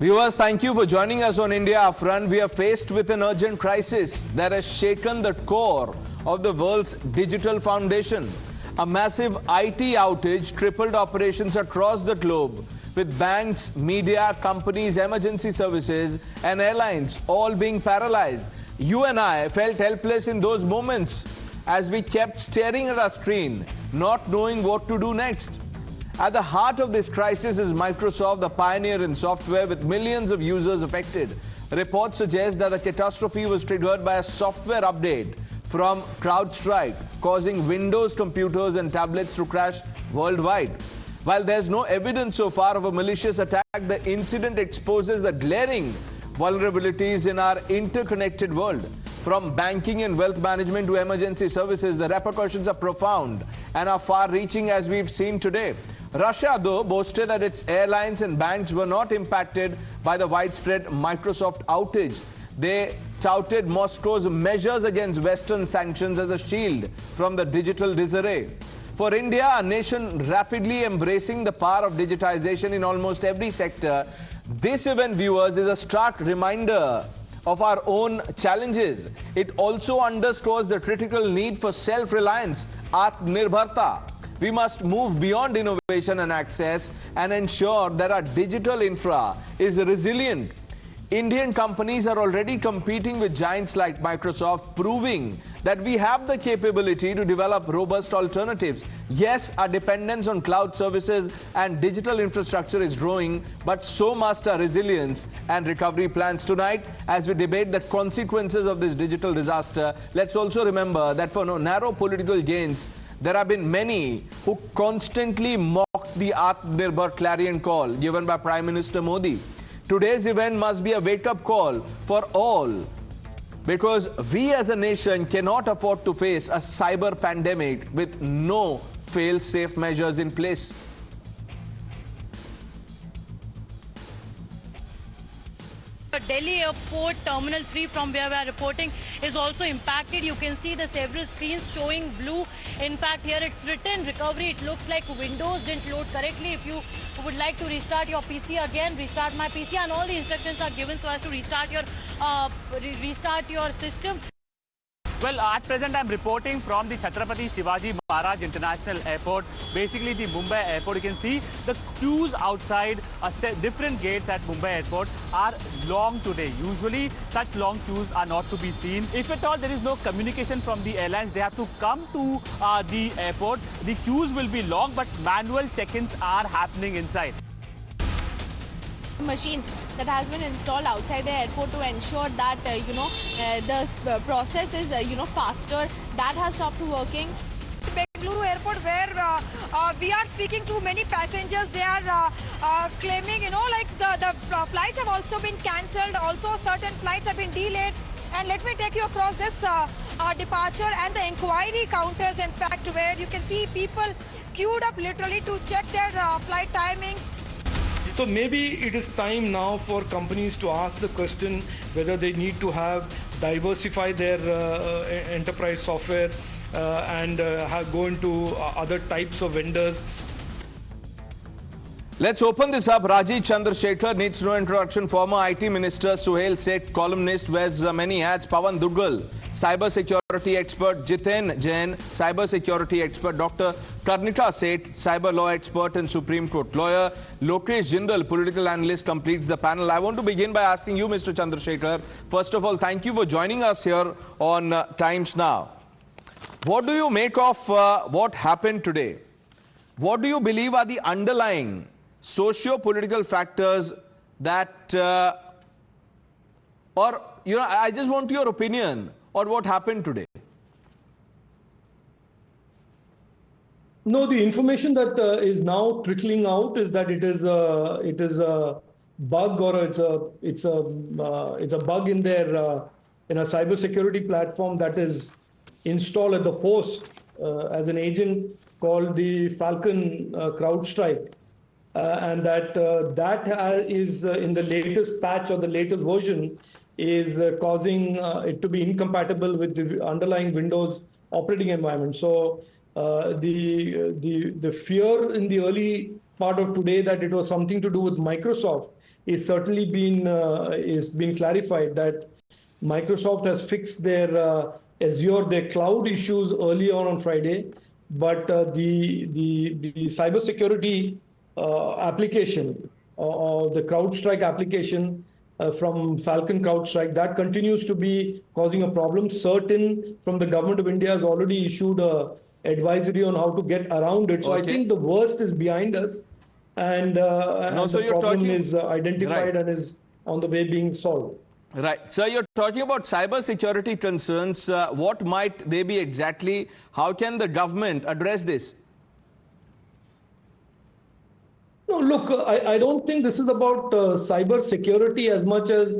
Viewers, thank you for joining us on India Upfront. We are faced with an urgent crisis that has shaken the core of the world's digital foundation. A massive IT outage crippled operations across the globe, with banks, media, companies, emergency services, and airlines all being paralyzed. You and I felt helpless in those moments as we kept staring at our screen, not knowing what to do next. At the heart of this crisis is Microsoft, the pioneer in software with millions of users affected. Reports suggest that the catastrophe was triggered by a software update from CrowdStrike, causing Windows computers and tablets to crash worldwide. While there's no evidence so far of a malicious attack, the incident exposes the glaring vulnerabilities in our interconnected world. From banking and wealth management to emergency services, the repercussions are profound and are far-reaching, as we've seen today. Russia, though, boasted that its airlines and banks were not impacted by the widespread Microsoft outage. They touted Moscow's measures against Western sanctions as a shield from the digital disarray. For India, a nation rapidly embracing the power of digitization in almost every sector, this event, viewers, is a stark reminder of our own challenges. It also underscores the critical need for self-reliance, Atmanirbharta. We must move beyond innovation and access and ensure that our digital infra is resilient. Indian companies are already competing with giants like Microsoft, proving that we have the capability to develop robust alternatives. Yes, our dependence on cloud services and digital infrastructure is growing, but so must our resilience and recovery plans. Tonight, as we debate the consequences of this digital disaster, let's also remember that for no narrow political gains, there have been many who constantly mock the Atmanirbhar clarion call given by Prime Minister Modi. Today's event must be a wake-up call for all, because we as a nation cannot afford to face a cyber pandemic with no fail-safe measures in place. Delhi Airport Terminal 3, from where we are reporting, is also impacted. You can see the several screens showing blue. In fact, here it's written recovery. It looks like Windows didn't load correctly. If you would like to restart your PC again, restart my PC, and all the instructions are given so as to restart your system. Well, at present, I'm reporting from the Chhatrapati Shivaji Maharaj International Airport, basically the Mumbai Airport. You can see the queues outside different gates at Mumbai Airport are long today. Usually, such long queues are not to be seen. If at all there is no communication from the airlines, they have to come to the airport. The queues will be long, but manual check-ins are happening inside. Machines that has been installed outside the airport to ensure that the process is faster, that has stopped working. Bengaluru airport, where we are speaking to many passengers, they are claiming like the flights have also been cancelled, also certain flights have been delayed. And let me take you across this departure and the inquiry counters, in fact, where you can see people queued up literally to check their flight timings. So maybe it is time now for companies to ask the question whether they need to diversify their enterprise software and go into other types of vendors. Let's open this up. Rajiv Chandrasekhar needs no introduction. Former IT Minister Suhail Seth, columnist, wears many hats. Pawan Duggal, cyber security expert. Jiten Jain, cyber security expert. Dr. Karnika Seth, cyber law expert and Supreme Court lawyer. Lokesh Jindal, political analyst, completes the panel. I want to begin by asking you, Mr. Chandrasekhar. First of all, thank you for joining us here on Times Now. What do you make of what happened today? What do you believe are the underlying socio-political factors that, I just want your opinion on what happened today. No, the information that is now trickling out is that it is a bug, or it's a bug in their in a cybersecurity platform that is installed at the host as an agent called the Falcon CrowdStrike. And that is in the latest patch or the latest version is causing it to be incompatible with the underlying Windows operating environment. So the fear in the early part of today that it was something to do with Microsoft is certainly been clarified that Microsoft has fixed their Azure, their cloud issues early on Friday, but the cybersecurity application or the CrowdStrike application from Falcon CrowdStrike, that continues to be causing a problem. Certain from the government of India has already issued a advisory on how to get around it. So I think the worst is behind us, and the problem is identified and is on the way being solved. Right. So you're talking about cyber security concerns. What might they be exactly? How can the government address this? No, look, I don't think this is about cyber security as much as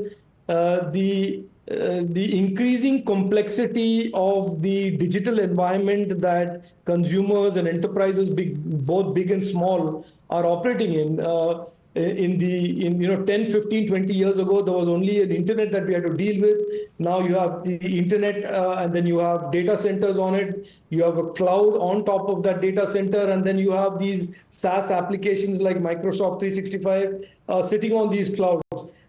the increasing complexity of the digital environment that consumers and enterprises, both big and small, are operating in. 10, 15, 20 years ago, there was only an internet that we had to deal with. Now you have the internet, and then you have data centers on it. You have a cloud on top of that data center, and then you have these SaaS applications like Microsoft 365 sitting on these clouds.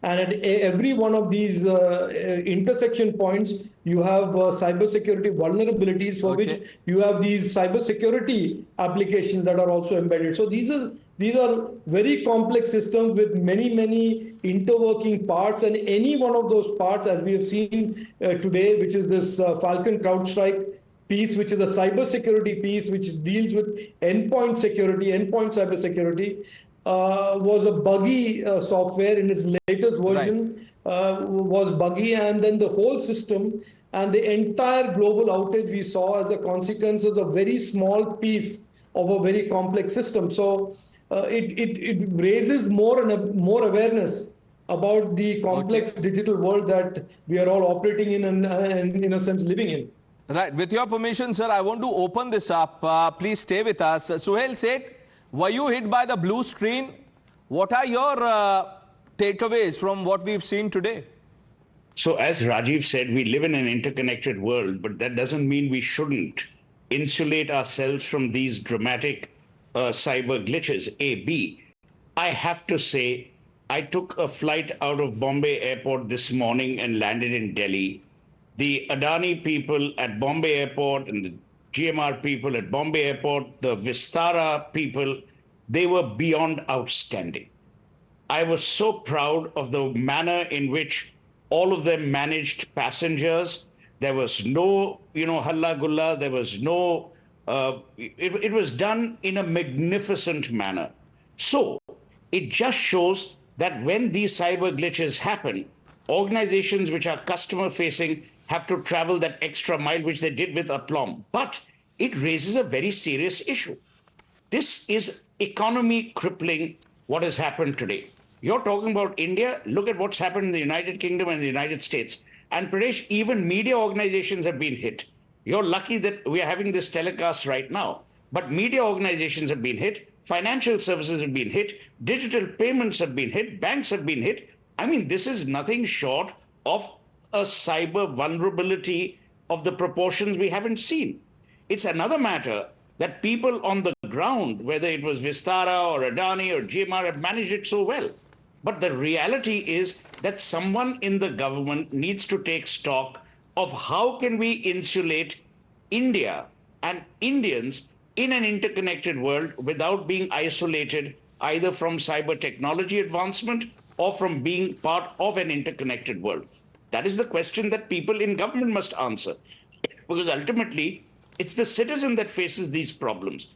And at every one of these intersection points, you have cybersecurity vulnerabilities for which you have these cybersecurity applications that are also embedded. So these are very complex systems with many interworking parts, and any one of those parts, as we have seen today, which is this Falcon CrowdStrike piece, which is a cybersecurity piece, which deals with endpoint security, endpoint cybersecurity, was a buggy software in its latest version, was buggy, and then the whole system and the entire global outage we saw as a consequence of a very small piece of a very complex system. So it raises more awareness about the complex digital world that we are all operating in and in a sense living in. Right. With your permission, sir, I want to open this up. Please stay with us. Suhail Seth, were you hit by the blue screen? What are your takeaways from what we've seen today? So as Rajiv said, we live in an interconnected world, but that doesn't mean we shouldn't insulate ourselves from these dramatic cyber glitches. B, I have to say, I took a flight out of Bombay Airport this morning and landed in Delhi. The Adani people at Bombay Airport and the GMR people at Bombay Airport, the Vistara people, they were beyond outstanding. I was so proud of the manner in which all of them managed passengers. There was no, halla gulla. There was no, it was done in a magnificent manner. So it just shows that when these cyber glitches happen, organizations which are customer facing have to travel that extra mile, which they did with aplomb. But it raises a very serious issue. This is economy crippling what has happened today. You're talking about India. Look at what's happened in the United Kingdom and the United States. And Pranesh, even media organizations have been hit. You're lucky that we are having this telecast right now. But media organizations have been hit. Financial services have been hit. Digital payments have been hit. Banks have been hit. I mean, this is nothing short of a cyber vulnerability of the proportions we haven't seen. It's another matter that people on the ground, whether it was Vistara or Adani or GMR, have managed it so well. But the reality is that someone in the government needs to take stock of how can we insulate India and Indians in an interconnected world without being isolated either from cyber technology advancement or from being part of an interconnected world. That is the question that people in government must answer, because ultimately it's the citizen that faces these problems,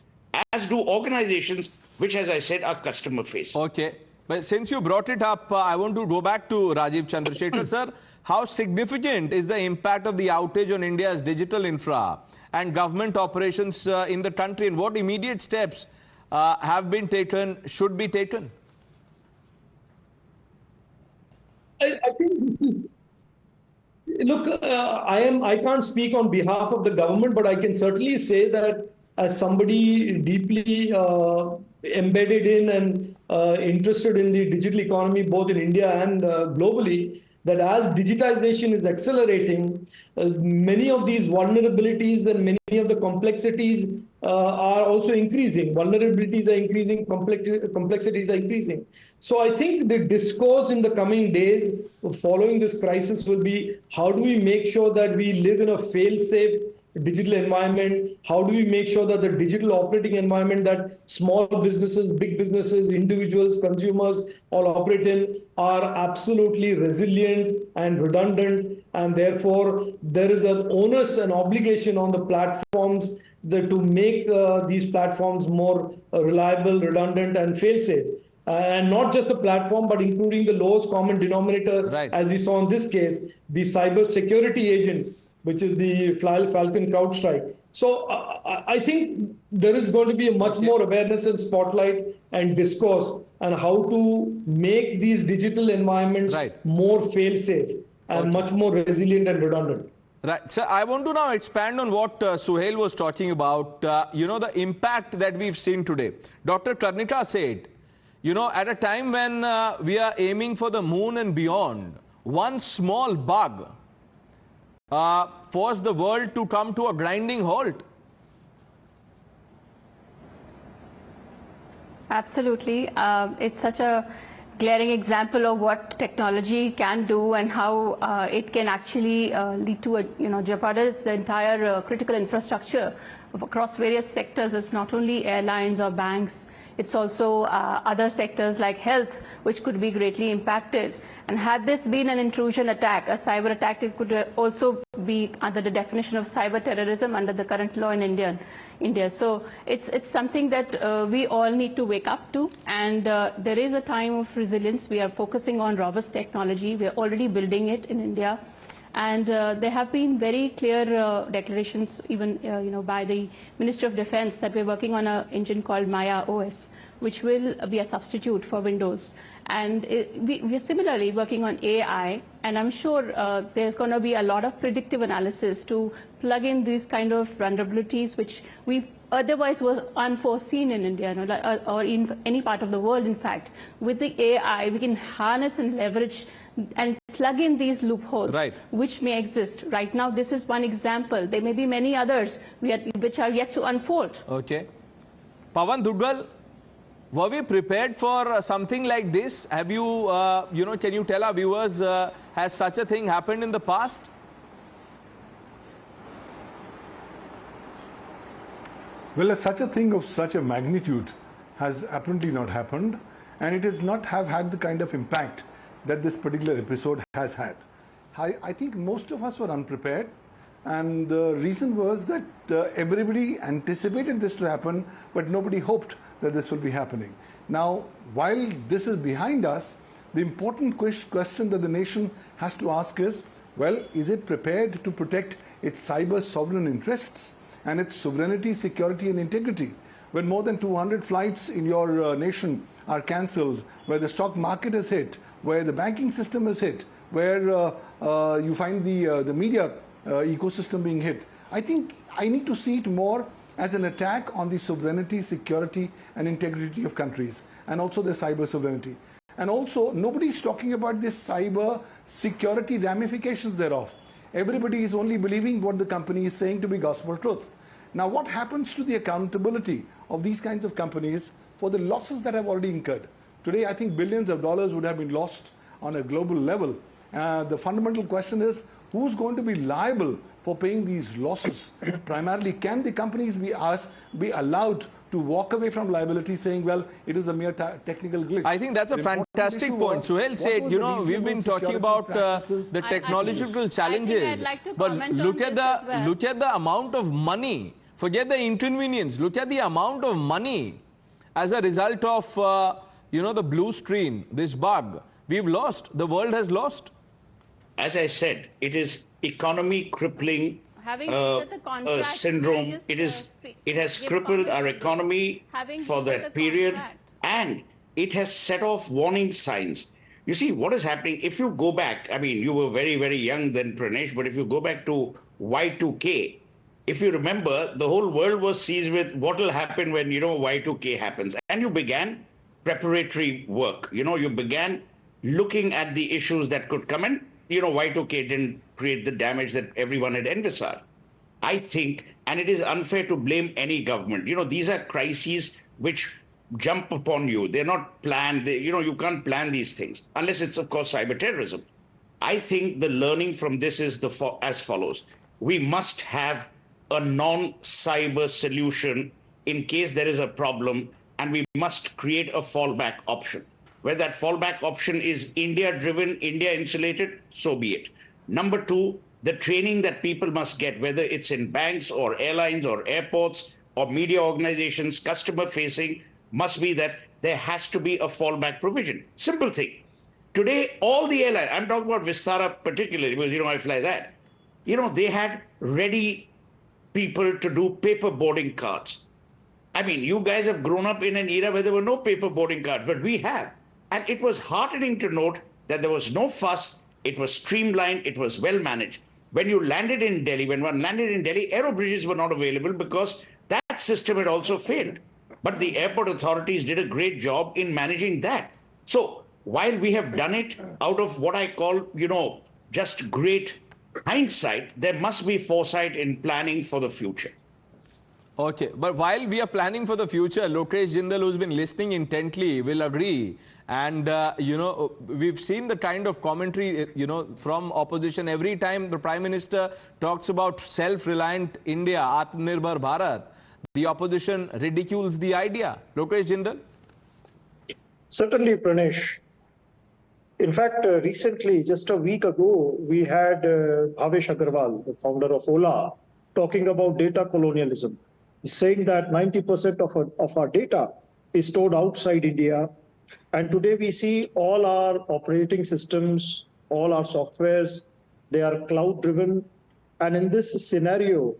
as do organizations which, as I said, are customer facing. Okay. But since you brought it up, I want to go back to Rajiv Chandrasekhar, sir. How significant is the impact of the outage on India's digital infra and government operations in the country, and what immediate steps have been taken, should be taken? I think this is... Look, I can't speak on behalf of the government, but I can certainly say that as somebody deeply embedded in and interested in the digital economy, both in India and globally, that as digitization is accelerating, many of these vulnerabilities and many of the complexities are also increasing. Vulnerabilities are increasing, complexities are increasing. So I think the discourse in the coming days following this crisis will be, how do we make sure that we live in a fail-safe digital environment? How do we make sure that the digital operating environment that small businesses, big businesses, individuals, consumers all operate in are absolutely resilient and redundant, and therefore there is an onus and obligation on the platforms to make these platforms more reliable, redundant, and fail-safe. And not just the platform, but including the lowest common denominator, Right. as we saw in this case, the cyber security agent, which is the Falcon CrowdStrike. So I think there is going to be a much more awareness and spotlight and discourse on how to make these digital environments more fail-safe and much more resilient and redundant. Right. So I want to now expand on what Suhail was talking about, the impact that we've seen today. Dr. Karnika said, at a time when we are aiming for the moon and beyond, one small bug forced the world to come to a grinding halt. Absolutely. It's such a glaring example of what technology can do and how it can actually lead to jeopardize the entire critical infrastructure across various sectors. It's not only airlines or banks. It's also other sectors like health, which could be greatly impacted. And had this been an intrusion attack, a cyber attack, it could also be under the definition of cyber terrorism under the current law in India. So it's something that we all need to wake up to. And there is a time of resilience. We are focusing on robust technology. We are already building it in India. And there have been very clear declarations, even by the Ministry of Defense, that we're working on an engine called Maya OS, which will be a substitute for Windows. And we are similarly working on AI, and I'm sure there's going to be a lot of predictive analysis to plug in these kind of vulnerabilities, which we otherwise were unforeseen in India, or in any part of the world, in fact. With the AI, we can harness and leverage and plug in these loopholes, which may exist. Right now, this is one example. There may be many others which are yet to unfold. Okay. Pawan Duggal, were we prepared for something like this? Have you, can you tell our viewers, has such a thing happened in the past? Well, such a thing of such a magnitude has apparently not happened, and it does not have had the kind of impact that this particular episode has had. I think most of us were unprepared, and the reason was that everybody anticipated this to happen, but nobody hoped that this will be happening. Now, while this is behind us, the important question that the nation has to ask is, well, is it prepared to protect its cyber sovereign interests and its sovereignty, security, and integrity? When more than 200 flights in your nation are cancelled, where the stock market is hit, where the banking system is hit, where you find the media ecosystem being hit, I think I need to see it more as an attack on the sovereignty, security, and integrity of countries, and also their cyber sovereignty. And also, nobody's talking about this cyber security ramifications thereof. Everybody is only believing what the company is saying to be gospel truth. Now, what happens to the accountability of these kinds of companies for the losses that have already incurred? Today, I think billions of dollars would have been lost on a global level. The fundamental question is, who's going to be liable for paying these losses? Primarily, can the companies be allowed to walk away from liability, saying, well, it is a mere technical glitch? I think that's a fantastic point. Suhail said, we've been talking about the technological challenges, but look at the amount of money. Forget the inconvenience. Look at the amount of money as a result of the blue screen, this bug. We've lost. The world has lost. As I said, it is economy crippling syndrome. It has crippled our economy for that period, and it has set off warning signs. You see, what is happening, if you go back, I mean, you were very, very young then, Pranesh, but if you go back to Y2K, if you remember, the whole world was seized with what will happen when, Y2K happens. And you began preparatory work. You began looking at the issues that could come in. Y2K didn't create the damage that everyone had envisaged. I think, and it is unfair to blame any government. These are crises which jump upon you. They're not planned. You can't plan these things unless it's, of course, cyber terrorism. I think the learning from this is as follows. We must have a non-cyber solution in case there is a problem, and we must create a fallback option. Where that fallback option is India-driven, India-insulated, so be it. Number two, the training that people must get, whether it's in banks or airlines or airports or media organizations, customer-facing, must be that there has to be a fallback provision. Simple thing. Today, all the airlines, I'm talking about Vistara particularly, because I fly that, they had ready people to do paper boarding cards. I mean, you guys have grown up in an era where there were no paper boarding cards, but we have. And it was heartening to note that there was no fuss, it was streamlined, it was well managed. When one landed in Delhi, aero bridges were not available because that system had also failed. But the airport authorities did a great job in managing that. So while we have done it out of what I call, just great hindsight, there must be foresight in planning for the future. Okay, but while we are planning for the future, Lokesh Jindal, who's been listening intently, will agree. And, we've seen the kind of commentary, from opposition. Every time the Prime Minister talks about self-reliant India, Atmanirbhar Bharat, the opposition ridicules the idea. Lokesh Jindal? Certainly, Pranesh. In fact, recently, just a week ago, we had Bhavesh Agarwal, the founder of Ola, talking about data colonialism. He's saying that 90% of our data is stored outside India. And today we see all our operating systems, all our softwares, they are cloud-driven. And in this scenario,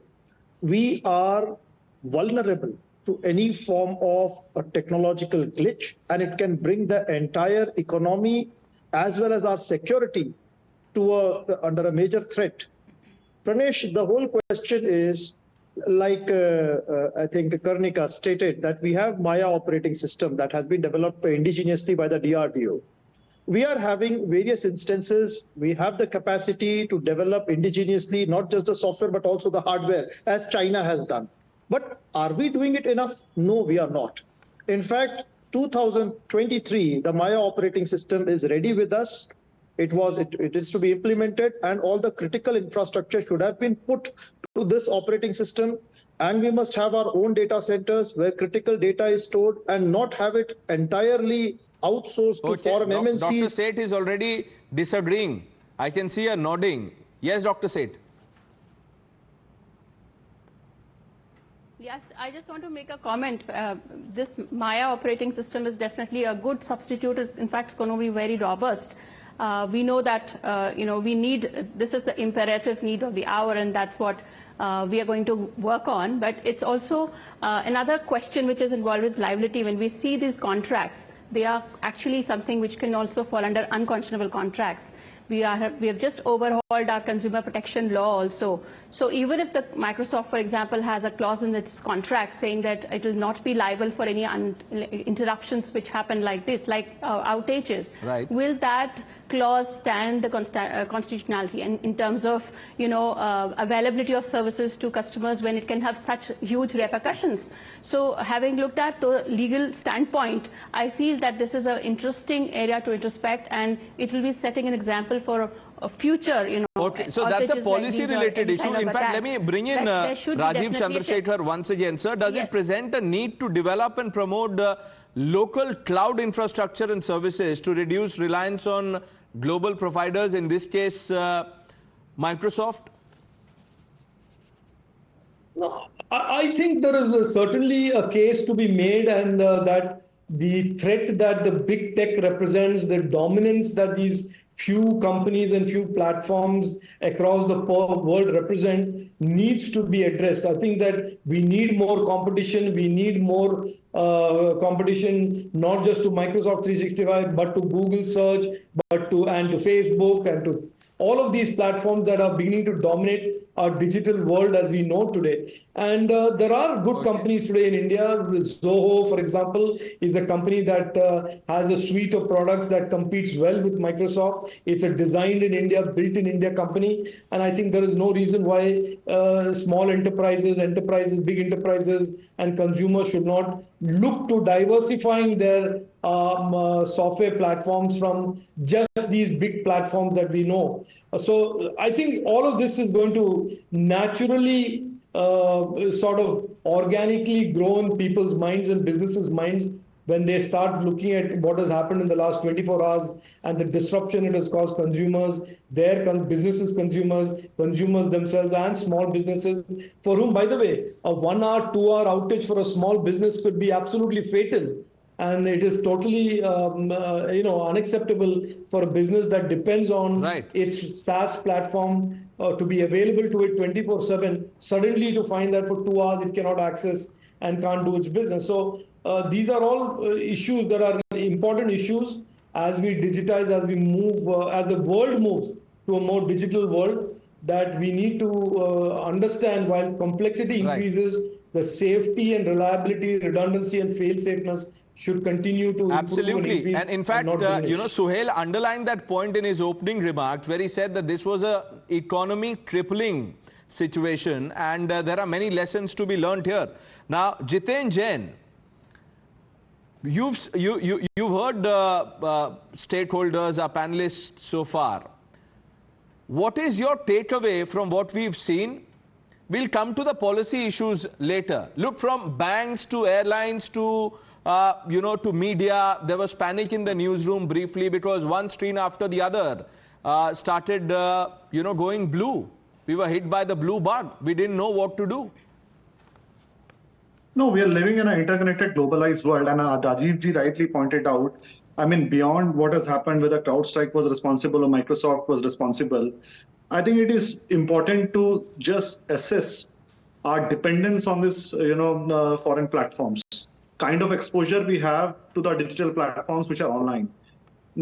we are vulnerable to any form of a technological glitch, and it can bring the entire economy as well as our security to under a major threat. Pranesh, the whole question is, like I think Karnika stated, that we have Maya operating system that has been developed indigenously by the DRDO. We are having various instances. We have the capacity to develop indigenously, not just the software, but also the hardware, as China has done. But are we doing it enough? No, we are not. In fact, 2023, the Maya operating system is ready with us. It is to be implemented, and all the critical infrastructure should have been put to this operating system. And we must have our own data centers where critical data is stored and not have it entirely outsourced to foreign MNCs. Dr. Seth is already disagreeing. I can see her nodding. Yes, Dr. Seth. Yes, I just want to make a comment. This Maya operating system is definitely a good substitute. In fact, it's going to be very robust. We know that, we need, this is the imperative need of the hour, and that's what we are going to work on. But it's also another question which is involved with liability. When we see these contracts, they are actually something which can also fall under unconscionable contracts. We have just overhauled our consumer protection law also. So even if the Microsoft, for example, has a clause in its contract saying that it will not be liable for any interruptions which happen like this, like outages, right, will that clause stand the constitutionality and in terms of, availability of services to customers when it can have such huge repercussions? So having looked at the legal standpoint, I feel that this is an interesting area to introspect, and it will be setting an example for a future, Okay, so that's a policy-related issue. In fact, let me bring in Rajiv Chandrasekhar once again. Sir, does it present a need to develop and promote local cloud infrastructure and services to reduce reliance on global providers, in this case, Microsoft? No, I think there is certainly a case to be made, and that the threat that the big tech represents, the dominance that these few companies and few platforms across the world represent, needs to be addressed. I think that we need more competition. We need more competition, not just to Microsoft 365, but to Google search, and to Facebook, and to all of these platforms that are beginning to dominate our digital world as we know today. And there are good companies today in India. Zoho, for example, is a company that has a suite of products that competes well with Microsoft. It's a designed in India, built in India company. And I think there is no reason why small enterprises, big enterprises, and consumers should not look to diversifying their software platforms from just these big platforms that we know. So I think all of this is going to naturally sort of organically grow in people's minds and businesses' minds when they start looking at what has happened in the last 24 hours and the disruption it has caused consumers, their businesses, consumers themselves, and small businesses, for whom, by the way, a 1 hour, 2 hour outage for a small business could be absolutely fatal. And it is totally, unacceptable for a business that depends on its SaaS platform to be available to it 24/7. Suddenly, to find that for 2 hours it cannot access and can't do its business. So these are all issues that are important issues as we digitize, as we move, as the world moves to a more digital world. That we need to understand while complexity increases, the safety and reliability, redundancy, and fail-safeness should continue to absolutely. And in fact, Suhail underlined that point in his opening remarks, where he said that this was a economy crippling situation, and there are many lessons to be learned here. Now, Jiten Jain, you've heard stakeholders, our panelists so far. What is your takeaway from what we've seen? We'll come to the policy issues later. Look, from banks to airlines to to media, there was panic in the newsroom briefly because one screen after the other started, going blue. We were hit by the blue bug. We didn't know what to do. No, we are living in an interconnected, globalized world, and Rajiv ji rightly pointed out, I mean, beyond what has happened, whether CrowdStrike was responsible or Microsoft was responsible, I think it is important to just assess our dependence on this, foreign platforms. Kind of exposure we have to the digital platforms which are online.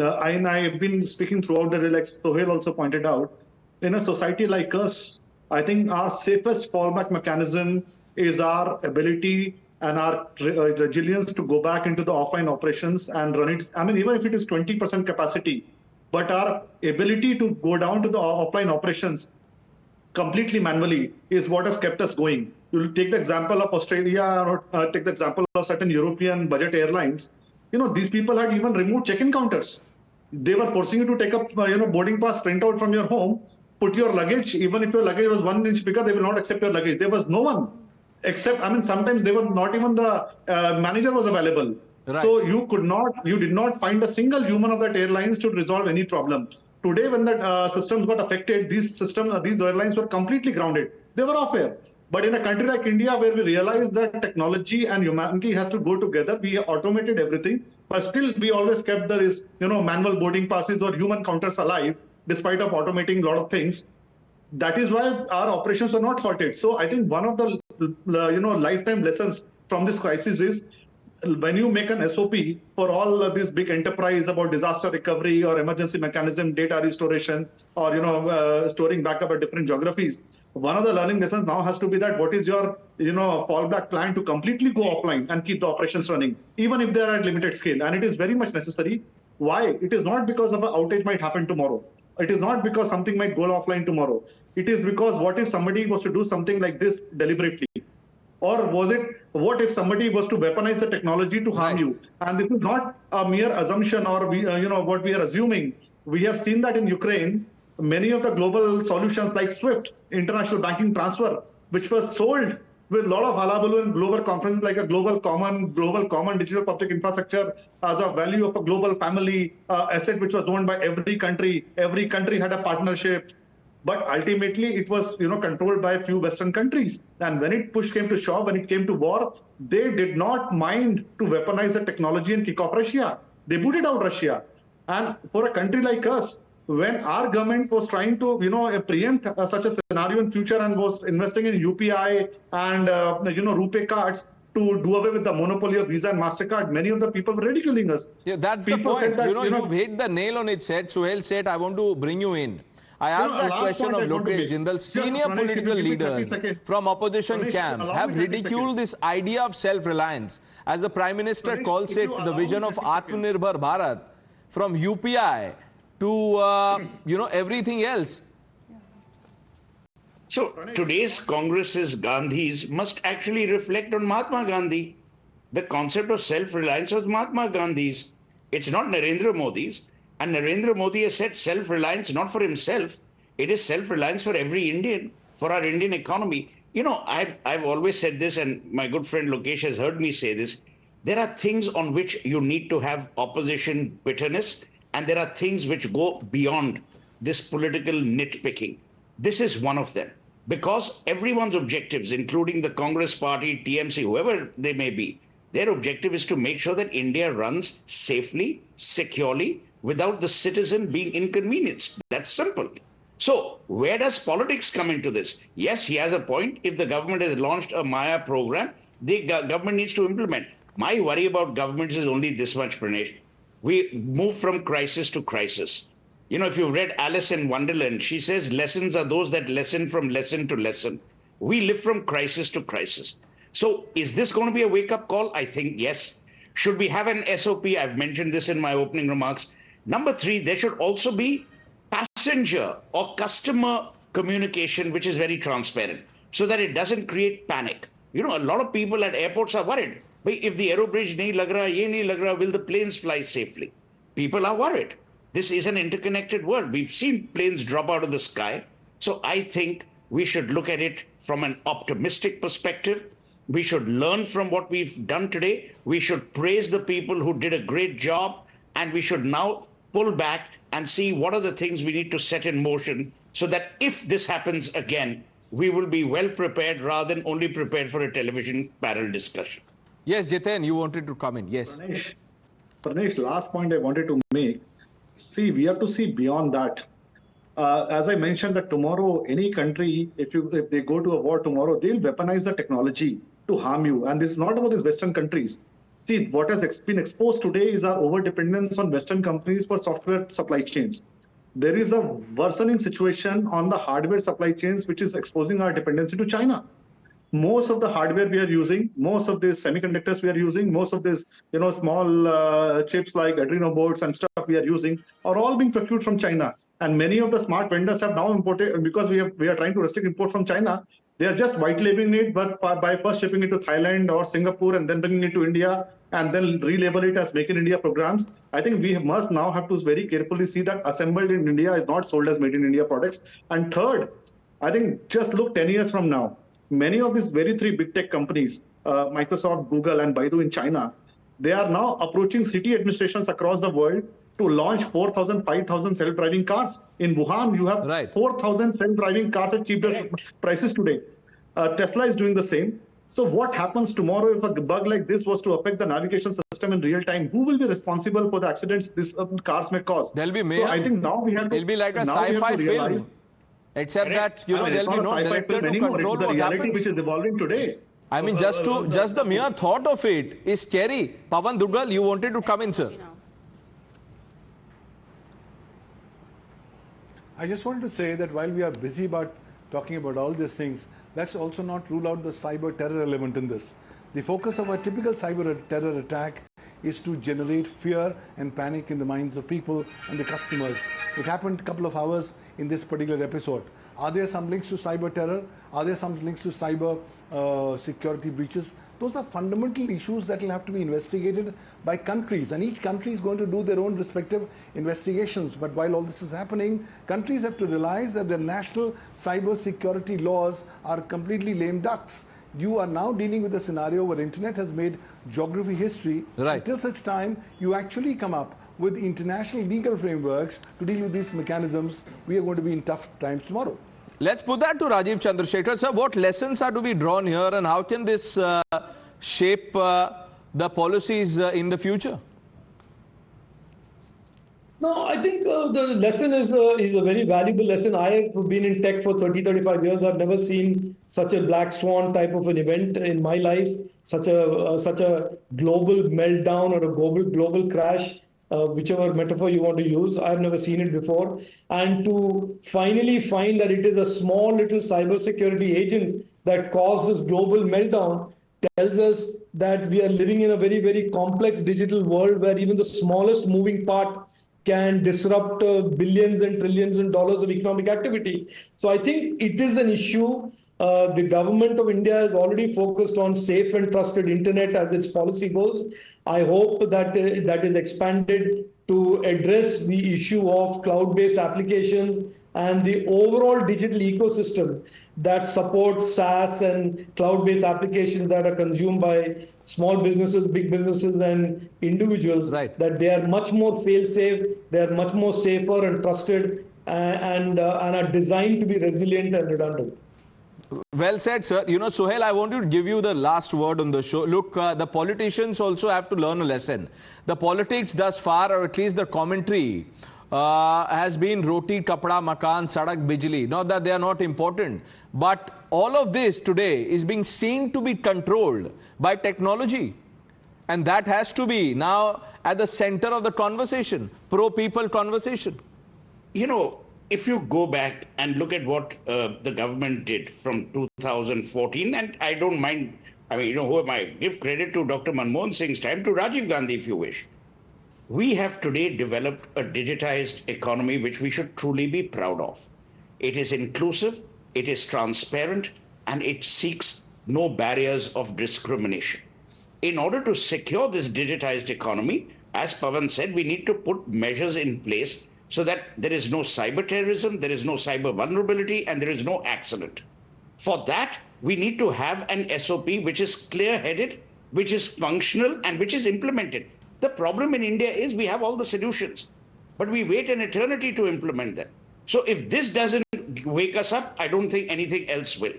I've been speaking throughout the day, like Sohail also pointed out, in a society like us, I think our safest fallback mechanism is our ability and our resilience to go back into the offline operations and run it. I mean, even if it is 20% capacity, but our ability to go down to the offline operations completely manually is what has kept us going. You'll take the example of Australia or take the example of certain European budget airlines. These people had even removed check-in counters. They were forcing you to take up, boarding pass printout from your home, put your luggage. Even if your luggage was 1 inch bigger, they will not accept your luggage. There was no one except, sometimes they were not even the manager was available. Right. So you did not find a single human of that airlines to resolve any problem. Today, when the systems got affected, these airlines were completely grounded. They were off air. But in a country like India, where we realized that technology and humanity has to go together, we automated everything. But still, we always kept manual boarding passes or human counters alive, despite of automating a lot of things. That is why our operations are not halted. So I think one of the lifetime lessons from this crisis is, when you make an SOP for all of these big enterprise about disaster recovery or emergency mechanism, data restoration, or storing backup at different geographies, one of the learning lessons now has to be that what is your fallback plan to completely go offline and keep the operations running, even if they are at limited scale. And it is very much necessary. Why? It is not because of an outage might happen tomorrow. It is not because something might go offline tomorrow. It is because what if somebody was to do something like this deliberately? Or what if somebody was to weaponize the technology to harm you? And this is not a mere assumption or what we are assuming. We have seen that in Ukraine, many of the global solutions like SWIFT, international banking transfer, which was sold with a lot of hullabaloo in global conferences like a global common digital public infrastructure as a value of a global family asset which was owned by every country. Every country had a partnership. But ultimately, it was controlled by a few Western countries. And when it came to shove, when it came to war, they did not mind to weaponize the technology and kick off Russia. They booted out Russia. And for a country like us, when our government was trying to preempt such a scenario in future and was investing in UPI and RuPay cards to do away with the monopoly of Visa and MasterCard, many of the people were ridiculing us. Yeah, that's people the point. You've hit the nail on its head. Suhail said, I want to bring you in. I asked that last question point of I want to Lokesh make. Jindal. Just, Senior Pranesh, if you political give me 30 leaders seconds. from opposition Pranesh, camp allow have me 30 ridiculed seconds. this idea of self-reliance as the Prime Minister Pranesh, calls if it you the allow me vision of 30 seconds. Atmanirbhar Bharat from UPI to, everything else. So today's Congress's Gandhis must actually reflect on Mahatma Gandhi. The concept of self-reliance was Mahatma Gandhi's. It's not Narendra Modi's. And Narendra Modi has said self-reliance not for himself. It is self-reliance for every Indian, for our Indian economy. I've always said this, and my good friend Lokesh has heard me say this. There are things on which you need to have opposition bitterness, and there are things which go beyond this political nitpicking. This is one of them. Because everyone's objectives, including the Congress Party, TMC, whoever they may be, their objective is to make sure that India runs safely, securely, without the citizen being inconvenienced. That's simple. So where does politics come into this? Yes, he has a point. If the government has launched a Maya program, the government needs to implement. My worry about governments is only this much, Pranesh. We move from crisis to crisis. If you read Alice in Wonderland, she says lessons are those that lesson from lesson to lesson. We live from crisis to crisis. So is this going to be a wake-up call? I think yes. Should we have an SOP? I've mentioned this in my opening remarks. Number 3, there should also be passenger or customer communication, which is very transparent, so that it doesn't create panic. A lot of people at airports are worried. If the aero bridge nahi lag raha, ye nahi lag raha, will the planes fly safely? People are worried. This is an interconnected world. We've seen planes drop out of the sky. So I think we should look at it from an optimistic perspective. We should learn from what we've done today. We should praise the people who did a great job. And we should now pull back and see what are the things we need to set in motion so that if this happens again, we will be well prepared rather than only prepared for a television panel discussion. Yes, Jiten, you wanted to come in. Yes. Pranesh, last point I wanted to make. See, we have to see beyond that. As I mentioned, that tomorrow, any country, if they go to a war tomorrow, they'll weaponize the technology to harm you. And this is not about these Western countries. See, what has been exposed today is our over-dependence on Western companies for software supply chains. There is a worsening situation on the hardware supply chains, which is exposing our dependency to China. Most of the hardware we are using, most of these semiconductors we are using, most of these small chips like Adreno boards and stuff we are using are all being procured from China. And many of the smart vendors have now imported, because we are trying to restrict import from China. They are just white labeling it, but by first shipping it to Thailand or Singapore and then bringing it to India and then relabel it as Make in India programs. I think we must now have to very carefully see that assembled in India is not sold as Made in India products. And third, I think just look 10 years from now. Many of these very 3 big tech companies, Microsoft, Google, and Baidu in China, they are now approaching city administrations across the world to launch 4,000, 5,000 self-driving cars. In Wuhan, you have 4,000 self-driving cars at cheaper prices today. Tesla is doing the same. So what happens tomorrow if a bug like this was to affect the navigation system in real time? Who will be responsible for the accidents these cars may cause? There'll be So I think now we have to... It'll be like a sci-fi film. Except that, there'll be no director to control what happens. Which is evolving today. I mean, just the mere thought of it is scary. Pavan Durgal, you wanted to come in, sir. I just wanted to say that while we are busy about talking about all these things, let's also not rule out the cyber terror element in this. The focus of a typical cyber terror attack is to generate fear and panic in the minds of people and the customers. It happened a couple of hours in this particular episode. Are there some links to cyber terror? Are there some links to cyber security breaches? Those are fundamental issues that will have to be investigated by countries, and each country is going to do their own respective investigations. But while all this is happening, countries have to realize that their national cyber security laws are completely lame ducks. You are now dealing with a scenario where internet has made geography history. Until such time you actually come up with international legal frameworks to deal with these mechanisms, we are going to be in tough times tomorrow. Let's put that to Rajiv Chandrasekhar. Sir, what lessons are to be drawn here and how can this shape the policies in the future? No, I think the lesson is a very valuable lesson. I have been in tech for 30, 35 years. I've never seen such a black swan type of an event in my life, such a global meltdown or a global crash whichever metaphor you want to use. I've never seen it before. And to finally find that it is a small little cybersecurity agent that caused this global meltdown tells us that we are living in a very, very complex digital world where even the smallest moving part can disrupt billions and trillions of dollars of economic activity. So I think it is an issue. The government of India is already focused on safe and trusted internet as its policy goes. I hope that that is expanded to address the issue of cloud-based applications and the overall digital ecosystem that supports SaaS and cloud-based applications that are consumed by small businesses, big businesses, and individuals. Right. That they are much more fail-safe, they are much more safer and trusted, and are designed to be resilient and redundant. Well said, sir. You know, Suhail, I want to give you the last word on the show. Look, the politicians also have to learn a lesson. The politics thus far, or at least the commentary, has been roti, kapda, makan, sadak, bijli. Not that they are not important, but all of this today is being seen to be controlled by technology. And that has to be now at the center of the conversation, pro-people conversation. You know, if you go back and look at what the government did from 2014, and I don't mind, I mean, you know, who am I? Give credit to Dr. Manmohan Singh's time, to Rajiv Gandhi, if you wish. We have today developed a digitized economy which we should truly be proud of. It is inclusive, it is transparent, and it seeks no barriers of discrimination. In order to secure this digitized economy, as Pawan said, we need to put measures in place so that there is no cyber terrorism, there is no cyber vulnerability, and there is no accident. For that, we need to have an SOP which is clear-headed, which is functional, and which is implemented. The problem in India is we have all the solutions, but we wait an eternity to implement them. So if this doesn't wake us up, I don't think anything else will.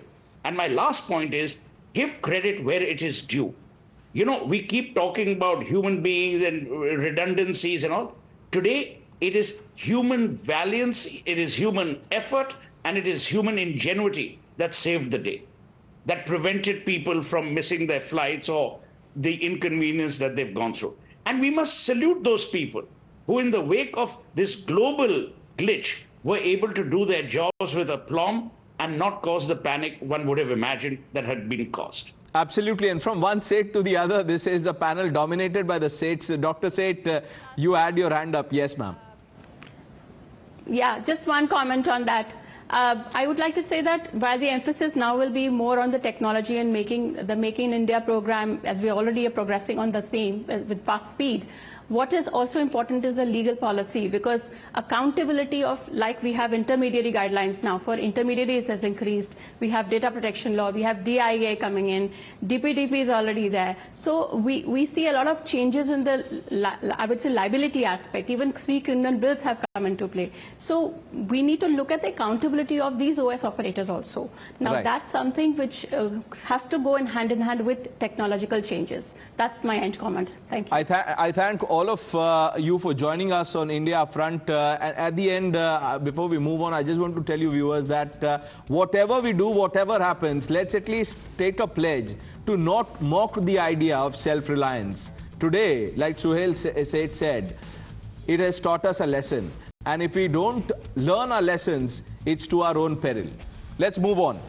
And my last point is, give credit where it is due. You know, we keep talking about human beings and redundancies and all. Today, it is human valiance, it is human effort, and it is human ingenuity that saved the day, that prevented people from missing their flights or the inconvenience that they've gone through. And we must salute those people who, in the wake of this global glitch, were able to do their jobs with aplomb and not cause the panic one would have imagined that had been caused. Absolutely. And from one Seth to the other, this is a panel dominated by the Seths. Dr. Seth, you had your hand up. Yes, ma'am. Yeah, just one comment on that. I would like to say that while the emphasis now will be more on the technology and making the Make in India program, as we already are progressing on the same with fast speed, what is also important is the legal policy, because accountability of, like we have intermediary guidelines now for intermediaries has increased. We have data protection law, we have DIA coming in, DPDP is already there. So we see a lot of changes in the, I would say, liability aspect. Even 3 criminal bills have come into play. So we need to look at the accountability of these OS operators also. Now Right. That's something which has to go in hand with technological changes. That's my end comment. Thank you. I thank all of you for joining us on India Upfront. And at the end, before we move on, I just want to tell you viewers that whatever we do, whatever happens, let's at least take a pledge to not mock the idea of self-reliance. Today, like Suhail said, it has taught us a lesson. And if we don't learn our lessons, it's to our own peril. Let's move on.